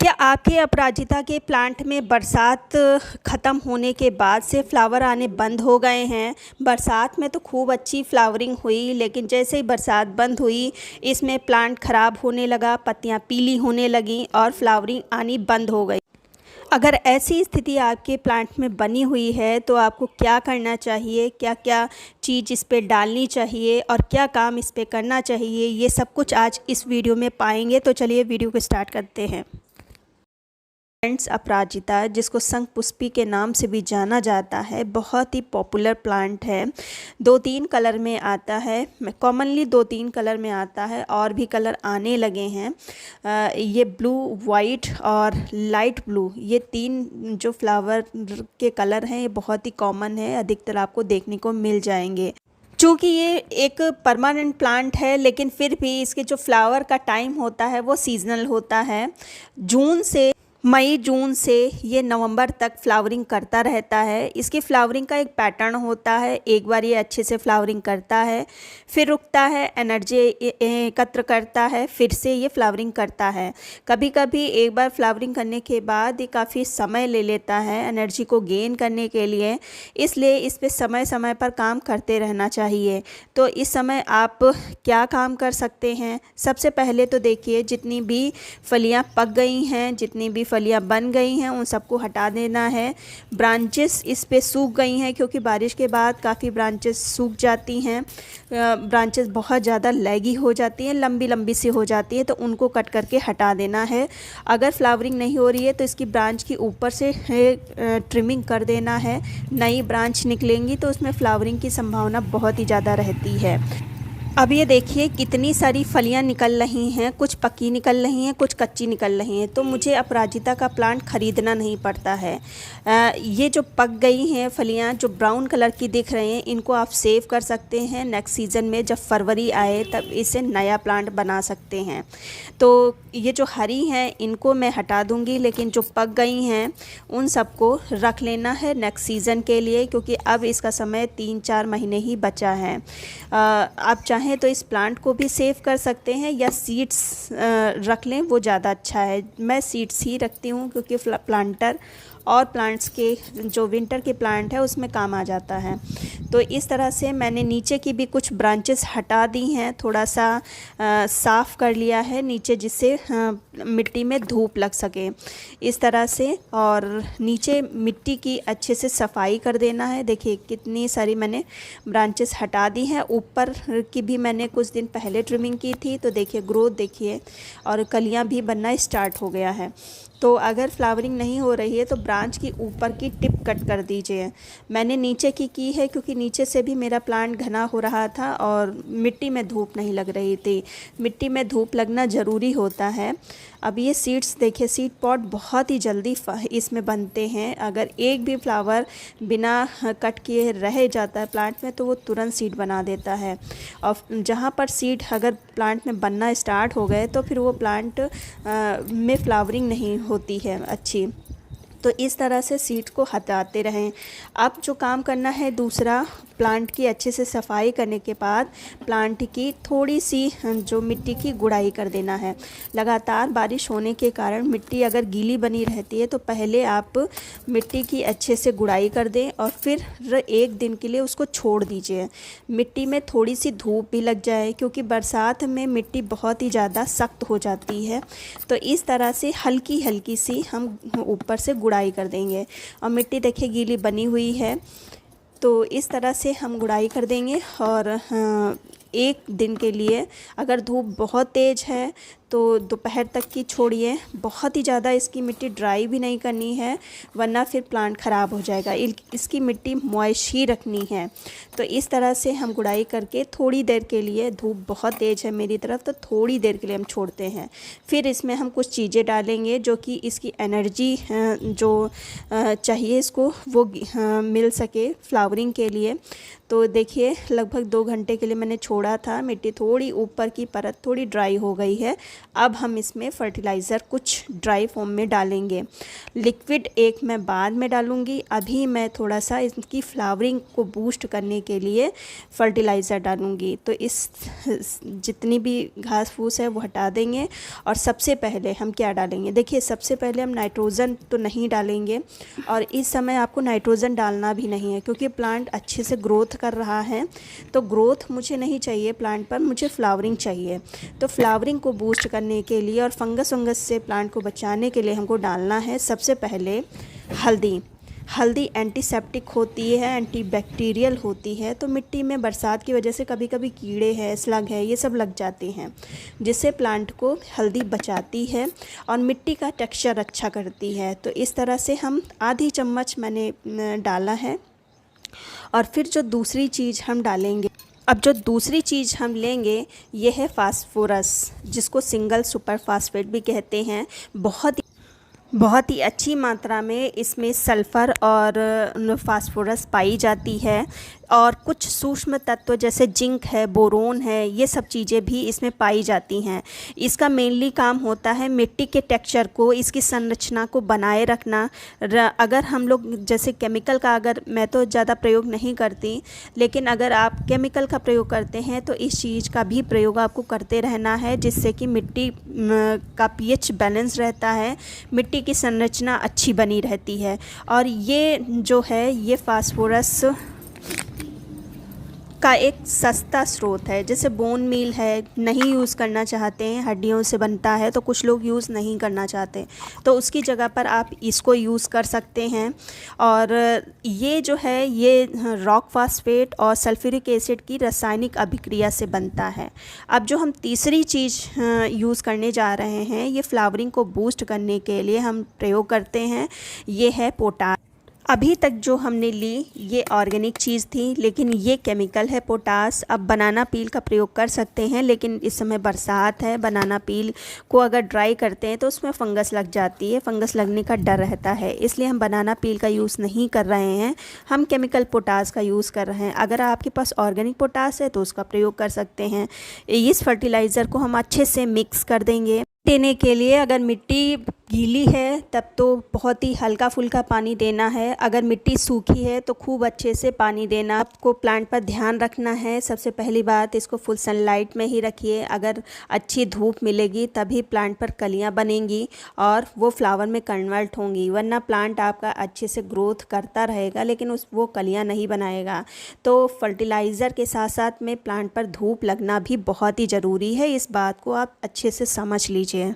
क्या आपके अपराजिता के प्लांट में बरसात ख़त्म होने के बाद से फ्लावर आने बंद हो गए हैं? बरसात में तो खूब अच्छी फ्लावरिंग हुई, लेकिन जैसे ही बरसात बंद हुई इसमें प्लांट ख़राब होने लगा, पत्तियां पीली होने लगीं और फ्लावरिंग आनी बंद हो गई। अगर ऐसी स्थिति आपके प्लांट में बनी हुई है तो आपको क्या करना चाहिए, क्या क्या चीज़ इस पे डालनी चाहिए और क्या काम इस पे करना चाहिए, ये सब कुछ आज इस वीडियो में पाएंगे। तो चलिए वीडियो को स्टार्ट करते हैं। फ्रेंड्स, अपराजिता जिसको शंखपुष्पी के नाम से भी जाना जाता है, बहुत ही पॉपुलर प्लांट है। 2-3 कलर में आता है, कॉमनली 2-3 कलर में आता है और भी कलर आने लगे हैं। ये ब्लू, वाइट और लाइट ब्लू, ये 3 जो फ्लावर के कलर हैं ये बहुत ही कॉमन है, अधिकतर आपको देखने को मिल जाएंगे। चूँकि ये एक परमानेंट प्लांट है, लेकिन फिर भी इसके जो फ्लावर का टाइम होता है वो सीजनल होता है। मई जून से ये नवंबर तक फ्लावरिंग करता रहता है। इसकी फ्लावरिंग का एक पैटर्न होता है, एक बार ये अच्छे से फ्लावरिंग करता है, फिर रुकता है, एनर्जी एकत्र करता है, फिर से ये फ्लावरिंग करता है। कभी कभी एक बार फ्लावरिंग करने के बाद ये काफ़ी समय ले लेता है एनर्जी को गेन करने के लिए, इसलिए इस पर समय समय पर काम करते रहना चाहिए। तो इस समय आप क्या काम कर सकते हैं? सबसे पहले तो देखिए, जितनी भी फलियाँ पक गई हैं, जितनी भी फलियां बन गई हैं, उन सबको हटा देना है। ब्रांचेस इस पे सूख गई हैं, क्योंकि बारिश के बाद काफ़ी ब्रांचेस सूख जाती हैं। ब्रांचेस बहुत ज़्यादा लैगी हो जाती हैं, लंबी लंबी सी हो जाती हैं, तो उनको कट करके हटा देना है। अगर फ्लावरिंग नहीं हो रही है तो इसकी ब्रांच की ऊपर से ट्रिमिंग कर देना है। नई ब्रांच निकलेंगी तो उसमें फ्लावरिंग की संभावना बहुत ही ज़्यादा रहती है। अब ये देखिए कितनी सारी फलियां निकल रही हैं, कुछ पकी निकल रही हैं, कुछ कच्ची निकल रही हैं। तो मुझे अपराजिता का प्लांट ख़रीदना नहीं पड़ता है। ये जो पक गई हैं फलियां, जो ब्राउन कलर की दिख रही हैं, इनको आप सेव कर सकते हैं। नेक्स्ट सीज़न में जब फरवरी आए तब इसे नया प्लांट बना सकते हैं। तो ये जो हरी हैं इनको मैं हटा दूँगी, लेकिन जो पक गई हैं उन सबको रख लेना है नेक्स्ट सीज़न के लिए, क्योंकि अब इसका समय 3-4 महीने ही बचा है। आप चाहें तो इस प्लांट को भी सेव कर सकते हैं या सीड्स रख लें, वो ज़्यादा अच्छा है। मैं सीड्स ही रखती हूँ, क्योंकि प्लांटर और प्लांट्स के जो विंटर के प्लांट है उसमें काम आ जाता है। तो इस तरह से मैंने नीचे की भी कुछ ब्रांचेस हटा दी हैं, थोड़ा सा साफ़ कर लिया है नीचे, जिससे मिट्टी में धूप लग सके इस तरह से। और नीचे मिट्टी की अच्छे से सफाई कर देना है। देखिए कितनी सारी मैंने ब्रांचेस हटा दी हैं। ऊपर की भी मैंने कुछ दिन पहले ट्रिमिंग की थी, तो देखिए ग्रोथ देखिए, और कलियां भी बनना स्टार्ट हो गया है। तो अगर फ्लावरिंग नहीं हो रही है तो ब्रांच की ऊपर की टिप कट कर दीजिए। मैंने नीचे की है, क्योंकि नीचे से भी मेरा प्लांट घना हो रहा था और मिट्टी में धूप नहीं लग रही थी। मिट्टी में धूप लगना ज़रूरी होता है। अब ये सीड्स देखिए, सीड पॉट बहुत ही जल्दी इसमें बनते हैं। अगर एक भी फ्लावर बिना कट किए रह जाता है प्लांट में तो वो तुरंत सीड बना देता है। और जहाँ पर सीड अगर प्लांट में बनना स्टार्ट हो गए तो फिर वो प्लांट में फ्लावरिंग नहीं होती है अच्छी। तो इस तरह से सीड्स को हटाते रहें। अब जो काम करना है दूसरा, प्लांट की अच्छे से सफाई करने के बाद प्लांट की थोड़ी सी जो मिट्टी की गुड़ाई कर देना है। लगातार बारिश होने के कारण मिट्टी अगर गीली बनी रहती है तो पहले आप मिट्टी की अच्छे से गुड़ाई कर दें और फिर 1 दिन के लिए उसको छोड़ दीजिए। मिट्टी में थोड़ी सी धूप भी लग जाए, क्योंकि बरसात में मिट्टी बहुत ही ज़्यादा सख्त हो जाती है। तो इस तरह से हल्की हल्की सी हम ऊपर से गुड़ाई कर देंगे। और मिट्टी देखिए गीली बनी हुई है, तो इस तरह से हम गुड़ाई कर देंगे। और 1 दिन के लिए, अगर धूप बहुत तेज़ है तो दोपहर तक की छोड़िए। बहुत ही ज़्यादा इसकी मिट्टी ड्राई भी नहीं करनी है, वरना फिर प्लांट ख़राब हो जाएगा। इसकी मिट्टी मॉइस्ट ही रखनी है। तो इस तरह से हम गुड़ाई करके थोड़ी देर के लिए, धूप बहुत तेज़ है मेरी तरफ तो थोड़ी देर के लिए हम छोड़ते हैं। फिर इसमें हम कुछ चीज़ें डालेंगे जो कि इसकी एनर्जी जो चाहिए इसको वो मिल सके फ्लावरिंग के लिए। तो देखिए लगभग 2 घंटे के लिए मैंने छोड़ छोड़ा था, मिट्टी थोड़ी ऊपर की परत थोड़ी ड्राई हो गई है। अब हम इसमें फर्टिलाइज़र कुछ ड्राई फॉर्म में डालेंगे। लिक्विड एक मैं बाद में डालूँगी, अभी मैं थोड़ा सा इसकी फ्लावरिंग को बूस्ट करने के लिए फर्टिलाइज़र डालूँगी। तो इस जितनी भी घास फूस है वो हटा देंगे। और सबसे पहले हम क्या डालेंगे, देखिए सबसे पहले हम नाइट्रोजन तो नहीं डालेंगे, और इस समय आपको नाइट्रोजन डालना भी नहीं है क्योंकि प्लांट अच्छे से ग्रोथ कर रहा है। तो ग्रोथ मुझे नहीं चाहिए प्लांट पर, मुझे फ्लावरिंग चाहिए। तो फ्लावरिंग को बूस्ट करने के लिए और फंगस वंगस से प्लांट को बचाने के लिए हमको डालना है सबसे पहले हल्दी। हल्दी एंटीसेप्टिक होती है, एंटीबैक्टीरियल होती है। तो मिट्टी में बरसात की वजह से कभी कभी कीड़े हैं, स्लग है, ये सब लग जाते हैं, जिससे प्लांट को हल्दी बचाती है और मिट्टी का टेक्सचर अच्छा करती है। तो इस तरह से हम आधी चम्मच मैंने डाला है। और फिर जो दूसरी चीज़ हम डालेंगे, अब जो दूसरी चीज़ हम लेंगे ये है फास्फोरस, जिसको सिंगल सुपर फास्फेट भी कहते हैं। बहुत ही अच्छी मात्रा में इसमें सल्फ़र और फास्फोरस पाई जाती है। और कुछ सूक्ष्म तत्व जैसे जिंक है, बोरोन है, ये सब चीज़ें भी इसमें पाई जाती हैं। इसका मेनली काम होता है मिट्टी के टेक्सचर को, इसकी संरचना को बनाए रखना। अगर हम लोग जैसे केमिकल का, अगर मैं तो ज़्यादा प्रयोग नहीं करती, लेकिन अगर आप केमिकल का प्रयोग करते हैं तो इस चीज़ का भी प्रयोग आपको करते रहना है, जिससे कि मिट्टी का पीएच बैलेंस रहता है, मिट्टी की संरचना अच्छी बनी रहती है। और ये जो है ये फास्फोरस का एक सस्ता स्रोत है। जैसे बोन मील है, नहीं यूज़ करना चाहते हैं, हड्डियों से बनता है तो कुछ लोग यूज़ नहीं करना चाहते, तो उसकी जगह पर आप इसको यूज़ कर सकते हैं। और ये जो है ये रॉक फास्फेट और सल्फ्यूरिक एसिड की रासायनिक अभिक्रिया से बनता है। अब जो हम तीसरी चीज़ यूज़ करने जा रहे हैं, ये फ्लावरिंग को बूस्ट करने के लिए हम प्रयोग करते हैं, ये है पोटाश। अभी तक जो हमने ली ये ऑर्गेनिक चीज़ थी, लेकिन ये केमिकल है पोटाश। अब बनाना पील का प्रयोग कर सकते हैं, लेकिन इस समय बरसात है, बनाना पील को अगर ड्राई करते हैं तो उसमें फंगस लग जाती है, फंगस लगने का डर रहता है, इसलिए हम बनाना पील का यूज़ नहीं कर रहे हैं, हम केमिकल पोटाश का यूज़ कर रहे हैं। अगर आपके पास ऑर्गेनिक पोटाश है तो उसका प्रयोग कर सकते हैं। इस फर्टिलाइज़र को हम अच्छे से मिक्स कर देंगे। देने के लिए अगर मिट्टी गीली है तब तो बहुत ही हल्का फुल्का पानी देना है, अगर मिट्टी सूखी है तो खूब अच्छे से पानी देना। आपको प्लांट पर ध्यान रखना है, सबसे पहली बात इसको फुल सनलाइट में ही रखिए। अगर अच्छी धूप मिलेगी तभी प्लांट पर कलियां बनेंगी और वो फ्लावर में कन्वर्ट होंगी, वरना प्लांट आपका अच्छे से ग्रोथ करता रहेगा लेकिन वो कलियां नहीं बनाएगा। तो फर्टिलाइज़र के साथ साथ में प्लांट पर धूप लगना भी बहुत ही ज़रूरी है, इस बात को आप अच्छे से समझ लीजिए।